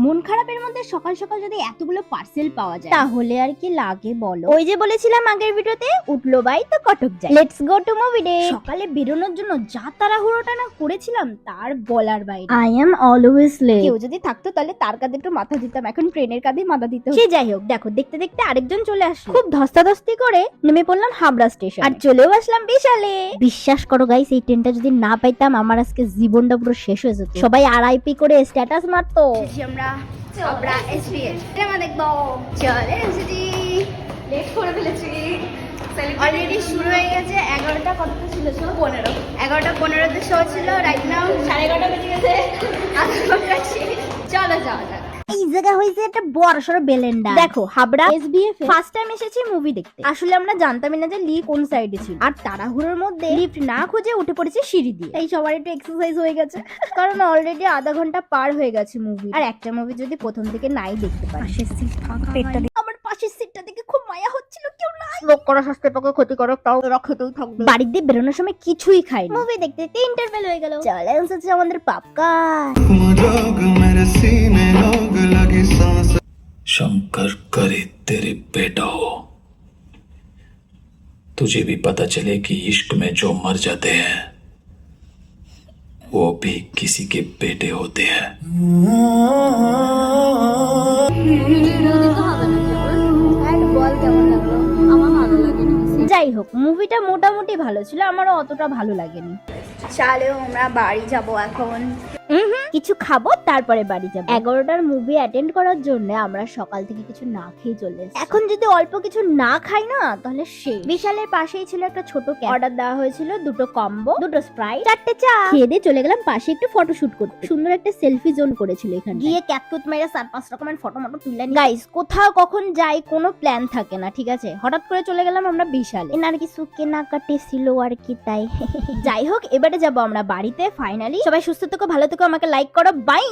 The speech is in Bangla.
মন খারাপের মধ্যে সকাল সকাল যদি এতগুলো পার্সেল পাওয়া যায় তাহলে আর কি লাগে বলো। ওই যে বলেছিলাম আগের ভিডিওতে, উঠলো বাই তো কটক যায়। Let's go to movie day. সকালে বেরোনোর জন্য যা তাড়াহুড়োটা না করেছিলাম তার বলার বাইরে। I am always late. কেউ যদি থাকতো তাহলে তার কাঁধে একটু মাথা দিতাম, এখন ট্রেনের কাঁধে মাথা দিতে হচ্ছে। সে যাই হোক, দেখো দেখতে দেখতে আরেকজন চলে আসলো। খুব ধস্তাধস্তি করে নেমে পড়লাম হাবড়া স্টেশন আর চলেও আসলাম বিশালে। বিশ্বাস করো গাইস, এই ট্রেনটা যদি না পাইতাম আমার আজকে জীবনটা পুরো শেষ হয়ে যেত। সবাই আরআইপি করে স্ট্যাটাস মারতো। আমরা হাবড়া এসবিএস সিনেমা দেখবো, চলে এসেছি, লেট করে ফেলেছি। অলরেডি শুরু হয়ে গেছে। 11টা কতটা ছিল? 15। 11:15 শো ছিল। রাইট নাও 11:30 বেজে গেছে। চলো যাওয়া যাক। এই জায়গা হয়েছে একটা বড়সড় বেলেন্ডা। দেখো হাবড়া এসবিএফ ফার্স্ট টাইম এসেছি মুভি দেখতে। আসলে আমরা জানতামই না যে লিফট কোন সাইডে ছিল, আর তাড়াহুড়োর মধ্যে লিফট না খুঁজে উঠে পড়েছি সিঁড়ি দিয়ে। এই সবার একটু এক্সারসাইজ হয়ে গেছে, কারণ অলরেডি আধা ঘন্টা পার হয়ে গেছে মুভি। আর একটা মুভি যদি প্রথম থেকে নাই দেখতে পারি, আমার পাশের সিটটা দেখে খুব মায়া হচ্ছিল। কেউ নাই, লোক করা স্বাস্থ্যের পক্ষে ক্ষতিকারক, তাও রক্ষিতই থাকবে। বাড়ি দিয়ে বেরোনোর সময় কিছুই খাই, মুভি দেখতে দেখতে ইন্টারভেল হয়ে গেল। চলে এসেছে আমাদের পপকর্ন। शंकर करे तेरे बेटा हो, तुझे भी पता चले कि इश्क में जो मर जाते हैं वो भी किसी के बेटे होते हैं। যাই হোক, মুভিটা মোটামুটি ভালো ছিল, আমারও অতটা ভালো লাগেনি। চলো আমরা বাড়ি যাব এখন। কিছু খাবো তারপরে বাড়ি যাবো। 11টার মুভি অ্যাটেন্ড করার জন্য আমরা সকাল থেকে কিছু না খেয়ে চলে এসেছি। এখন যদি অল্প কিছু না খাই না তাহলে বিশালের পাশেই ছিল একটা ছোট অর্ডার দেওয়া হয়েছিল, 2টো কম্বো, 2টো স্প্রাইট, 4টে চা। খেয়ে দিয়ে চলে গেলাম পাশে একটু ফটোশুট করতে। সুন্দর একটা সেলফি জোন করেছিল এখানে, গিয়ে ক্যাপকুট মেরে 4-5 রকমের ফটো তুলে নিই। গাইস, কোথাও কখন যাই কোনো প্ল্যান থাকে না, ঠিক আছে? হঠাৎ করে চলে গেলাম আমরা বিশালে। এনার কিছু কেনাকাটি ছিল আর কি, তাই। যাই হোক, এবারে যাবো আমরা বাড়িতে ফাইনালি। সবাই সুস্থ থেকো, ভালো থেকো, আমাকে লাইক করো, বাই।